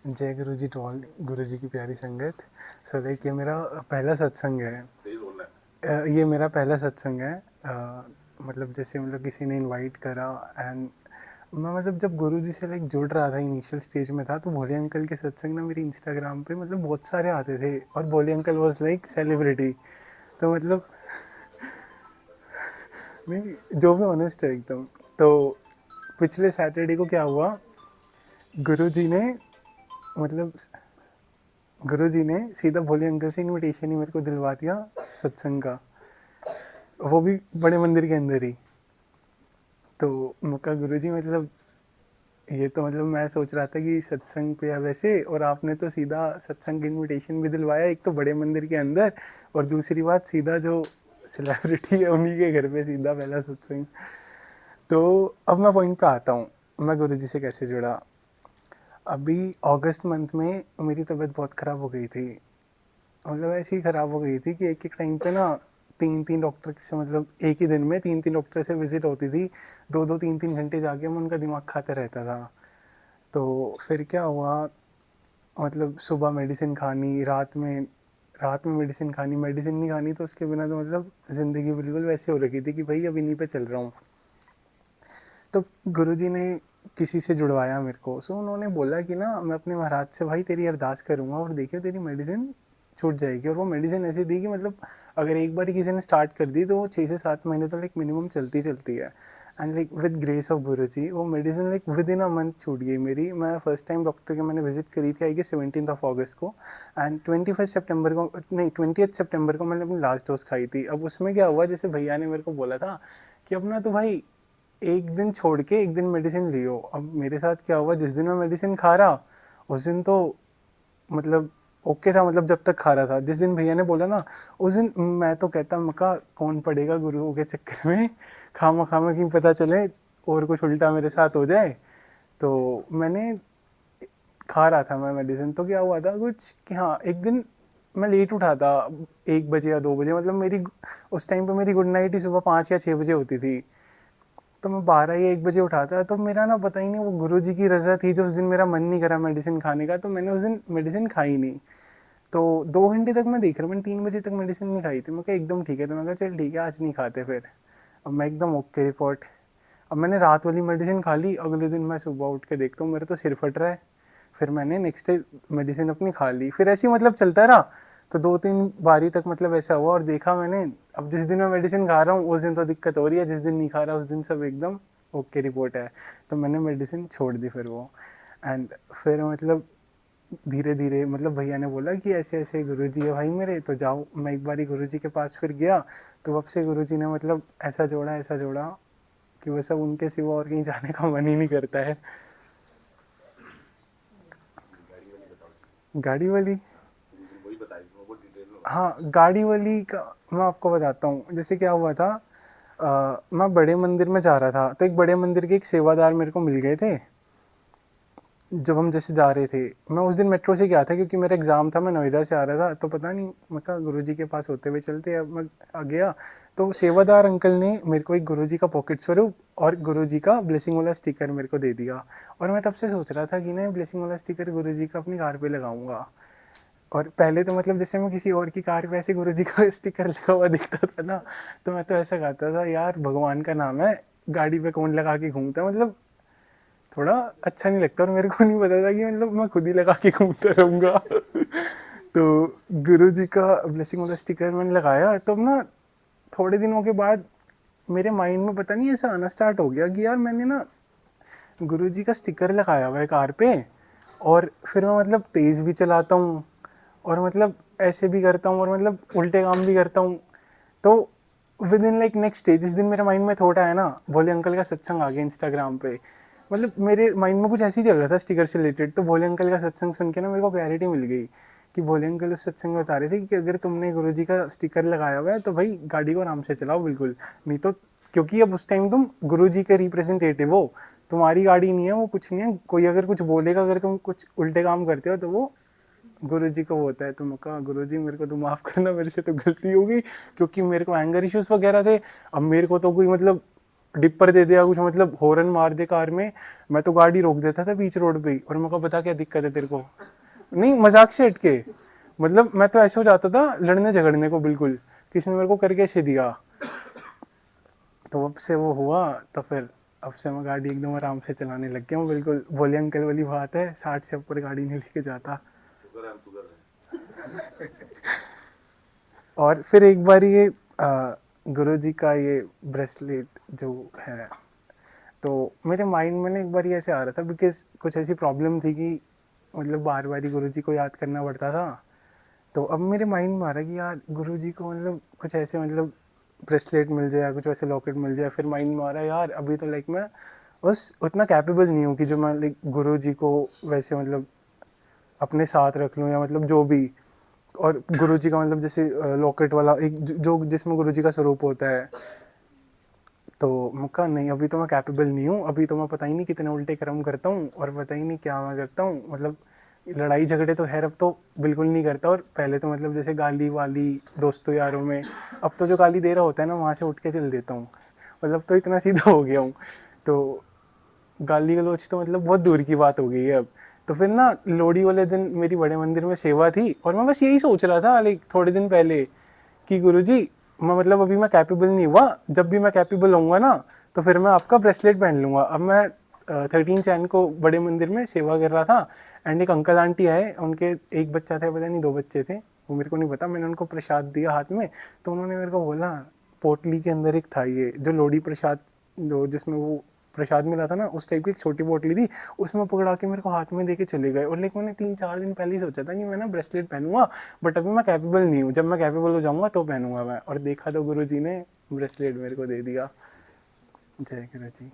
जय गुरु जी to all, गुरु जी की प्यारी संगत। सो लाइक ये मेरा पहला सत्संग है। ये मेरा पहला सत्संग है। मतलब जैसे मतलब किसी ने इनवाइट करा एंड मैं मतलब जब गुरु जी से लाइक जुड़ रहा था, इनिशियल स्टेज में था, तो भोले अंकल के सत्संग ना मेरी इंस्टाग्राम पे मतलब बहुत सारे आते थे और भोले अंकल वाज लाइक सेलिब्रिटी। तो मतलब नहीं, जो भी ऑनेस्ट है एकदम। तो पिछले सैटरडे को क्या हुआ, गुरु जी ने मतलब गुरु जी ने सीधा भोले अंकल से इनविटेशन ही मेरे को दिलवा दिया सत्संग का, वो भी बड़े मंदिर के अंदर ही। तो मुक्का गुरु जी मतलब ये तो मतलब मैं सोच रहा था कि सत्संग पे है वैसे, और आपने तो सीधा सत्संग की इनविटेशन भी दिलवाया, एक तो बड़े मंदिर के अंदर, और दूसरी बात सीधा जो सेलिब्रिटी है उन्हीं के घर पे सीधा पहला सत्संग। तो अब मैं पॉइंट पे आता हूँ, मैं गुरु जी से कैसे जुड़ा। अभी अगस्त मंथ में मेरी तबीयत बहुत ख़राब हो गई थी। मतलब ऐसी ख़राब हो गई थी कि एक एक टाइम पे ना तीन तीन डॉक्टर से, मतलब एक ही दिन में तीन तीन डॉक्टर से विजिट होती थी। दो दो तीन तीन घंटे जाके मैं उनका दिमाग खाते रहता था। तो फिर क्या हुआ, मतलब सुबह मेडिसिन खानी, रात में मेडिसिन खानी, मेडिसिन नहीं खानी तो उसके बिना तो मतलब ज़िंदगी बिल्कुल वैसे हो रखी थी कि भाई अब इन्हीं पे चल रहा हूँ। तो गुरुजी ने किसी से जुड़वाया मेरे को। सो उन्होंने बोला कि ना मैं अपने महाराज से भाई तेरी अरदास करूँगा और देखियो तेरी मेडिसिन छूट जाएगी। और वो मेडिसिन ऐसी थी कि मतलब अगर एक बार किसी ने स्टार्ट कर दी तो वो 6 से 7 महीने तो लाइक मिनिमम चलती चलती है। And like with grace of गुरु जी वो medicine like with in a month छूट गई मेरी। मैं फर्स्ट टाइम डॉक्टर के मैंने विजिट करी थी आई गेस 17 अगस्त को, एंड 21 सितंबर को, नहीं 20 सितंबर को मैंने अपनी लास्ट डोज खाई थी। अब उसमें क्या हुआ, जैसे भैया ने मेरे को बोला था कि अपना तो भाई एक दिन छोड़ के एक दिन मेडिसिन लियो। अब मेरे साथ क्या हुआ, जिस दिन मैं मेडिसिन खा रहा उस दिन तो मतलब ओके था, मतलब जब तक खा रहा था। जिस दिन भैया ने बोला ना उस दिन मैं तो कहता मका कौन पड़ेगा गुरुओं के चक्कर में, खामा खामा की पता चले और कुछ उल्टा मेरे साथ हो जाए। तो मैंने खा रहा था मैं मेडिसिन। तो क्या हुआ था कुछ कि हाँ एक दिन मैं लेट उठा था, 1 बजे या 2 बजे, मतलब मेरी उस टाइम पे मेरी गुड नाइट ही सुबह 5 या 6 बजे होती थी। तो मैं 12 या 1 बजे उठा था। तो मेरा ना पता ही नहीं वो गुरु जी की रजा थी जो उस दिन मेरा मन नहीं करा मेडिसिन खाने का, तो मैंने उस दिन मेडिसिन खाई नहीं। तो 2 घंटे तक मैं देख रहा हूँ, मैंने 3 बजे तक मेडिसिन नहीं खाई थी। मैं कहा एकदम ठीक है, तो मैं कहा चल ठीक है आज नहीं खाते फिर। अब मैं एकदम ओके रिपोर्ट। अब मैंने रात वाली मेडिसिन खा ली, अगले दिन मैं सुबह उठ के देखता हूँ मेरा तो सिर फट रहा है। फिर मैंने नेक्स्ट डे मेडिसिन अपनी खा ली, फिर ऐसे ही मतलब चलता रहा। तो 2-3 बारी तक मतलब ऐसा हुआ, और देखा मैंने अब जिस दिन मैं मेडिसिन खा रहा हूँ उस दिन तो दिक्कत हो रही है, जिस दिन नहीं खा रहा उस दिन सब एकदम ओके रिपोर्ट है। तो मैंने मेडिसिन छोड़ दी फिर वो। एंड फिर मतलब धीरे धीरे मतलब भैया ने बोला कि ऐसे ऐसे गुरुजी है भाई मेरे, तो जाओ। मैं एक बारी गुरुजी के पास फिर गया, तो अब से गुरुजी ने मतलब ऐसा जोड़ा कि वो सब उनके सिवा और कहीं जाने का मन ही नहीं करता है। गाड़ी वाली, हाँ गाड़ी वाली का मैं आपको बताता हूँ। जैसे क्या हुआ था, मैं बड़े मंदिर में जा रहा था, तो एक बड़े मंदिर के एक सेवादार मेरे को मिल गए थे जब हम जैसे जा रहे थे। मैं उस दिन मेट्रो से गया था क्योंकि मेरा एग्ज़ाम था, मैं नोएडा से आ रहा था। तो पता नहीं मैं कहा गुरु जी के पास होते हुए चलते, अब मैं आ गया। तो सेवादार अंकल ने मेरे को एक गुरु जी का पॉकेट स्वरूप और गुरु जी का ब्लेसिंग वाला स्टिकर मेरे को दे दिया। और मैं तब से सोच रहा था कि ना ब्लेसिंग वाला स्टिकर गुरु जी का अपनी कार पे लगाऊंगा। और पहले तो मतलब जैसे मैं किसी और की कार पे ऐसे गुरु जी का स्टिकर लगा हुआ दिखता था ना, तो मैं तो ऐसा कहता था यार भगवान का नाम है, गाड़ी पे कौन लगा के घूमता है, मतलब थोड़ा अच्छा नहीं लगता। और मेरे को नहीं पता था कि मतलब मैं खुद ही लगा के घूमता रहूँगा। तो गुरु जी का ब्लेसिंग वाला स्टिकर मैंने लगाया, तब ना थोड़े दिनों के बाद मेरे माइंड में पता नहीं ऐसा आना स्टार्ट हो गया कि यार मैंने ना गुरु जी का स्टिकर लगाया हुआ है कार पे, और फिर मैं मतलब तेज़ भी चलाता हूँ और मतलब ऐसे भी करता हूँ और मतलब उल्टे काम भी करता हूँ। तो with in like next day जिस दिन मेरे माइंड में थॉट आया ना, भोले अंकल का सत्संग आ गया इंस्टाग्राम पे। मतलब मेरे माइंड में कुछ ऐसे ही चल रहा था स्टिकर से रिलेटेड, तो भोले अंकल का सत्संग सुन के ना मेरे को क्लैरिटी मिल गई कि भोले अंकल उस सत्संग में बता रहे थे कि अगर तुमने गुरु जी का स्टिकर लगाया हुआ है तो भाई गाड़ी को आराम से चलाओ बिल्कुल, नहीं तो क्योंकि अब उस टाइम तुम गुरु जी के रिप्रेजेंटेटिव हो, तुम्हारी गाड़ी नहीं है वो, कुछ नहीं है। कोई अगर कुछ बोलेगा, अगर तुम कुछ उल्टे काम करते हो तो वो गुरु जी को होता है। तो मैं कहा गुरु जी मेरे को तो माफ़ करना, मेरे से तो गलती हो गई, क्योंकि मेरे को एंगर इश्यूज वगैरह थे। अब मेरे को तो कोई मतलब डिपर दे दिया कुछ, मतलब हॉर्न मार दे कार में, मैं तो गाड़ी रोक देता था बीच रोड पे ही, और मैं कहा बता क्या दिक्कत है तेरे को, नहीं मजाक से हट के, मतलब मैं तो ऐसे हो जाता था लड़ने झगड़ने को बिल्कुल, किसी ने मेरे को करके ऐसे दिया। तो अब से वो हुआ, तो फिर अब से मैं गाड़ी एकदम आराम से चलाने लग गया हूँ बिल्कुल। बोले अंकल वाली बात है, 60 से ऊपर गाड़ी नहीं लेके जाता। और फिर एक बार ये गुरु जी का ये ब्रेसलेट जो है, तो मेरे माइंड में ना एक बार ये ऐसे आ रहा था, बिकॉज कुछ ऐसी प्रॉब्लम थी कि मतलब बार बार ही गुरु जी को याद करना पड़ता था। तो अब मेरे माइंड में आ रहा है कि यार गुरु जी को मतलब कुछ ऐसे मतलब ब्रेसलेट मिल जाए या कुछ वैसे लॉकेट मिल जाए। फिर माइंड में आ रहा है यार अभी तो लाइक मैं बस उतना कैपेबल नहीं हूँ कि जो मैं लाइक गुरु जी को वैसे मतलब अपने साथ रख लूँ, या मतलब जो भी। और गुरु जी का मतलब जैसे लॉकेट वाला एक जो जिसमें गुरु जी का स्वरूप होता है, तो मैं कहा नहीं अभी तो मैं कैपेबल नहीं हूँ, अभी तो मैं पता ही नहीं कितने उल्टे कर्म करता हूँ और पता ही नहीं क्या मैं करता हूँ। मतलब लड़ाई झगड़े तो खैर अब तो बिल्कुल नहीं करता, और पहले तो मतलब जैसे गाली वाली दोस्तों यारों में, अब तो जो गाली दे रहा होता है ना वहाँ से उठ के चल देता हूँ, मतलब तो इतना सीधा हो गया हूँ। तो गाली गलौज तो मतलब बहुत दूर की बात हो गई है अब। तो फिर ना लोहड़ी वाले दिन मेरी बड़े मंदिर में सेवा थी, और मैं बस यही सोच रहा था लाइक थोड़े दिन पहले कि गुरुजी मैं मतलब अभी मैं कैपेबल नहीं हुआ, जब भी मैं कैपेबल होऊंगा ना तो फिर मैं आपका ब्रेसलेट पहन लूंगा। अब मैं 13 चैन को बड़े मंदिर में सेवा कर रहा था, एंड एक अंकल आंटी आए, उनके एक बच्चा था पता नहीं 2 बच्चे थे, वो मेरे को नहीं पता। मैंने उनको प्रसाद दिया हाथ में, तो उन्होंने मेरे को बोला पोटली के अंदर एक था ये जो लोहड़ी प्रसाद, जो जिसमें वो प्रसाद मिला था ना, उस टाइप की एक छोटी बोतली थी, उसमें पकड़ा के मेरे को हाथ में देके चले गए। और लेकिन मैंने 3-4 दिन पहले ही सोचा था कि मैं ना ब्रेसलेट पहनूंगा, बट अभी मैं कैपेबल नहीं हूँ, जब मैं कैपेबल हो जाऊंगा तो पहनूंगा मैं। और देखा तो गुरु जी ने ब्रेसलेट मेरे को दे दिया। जय गुरु जी।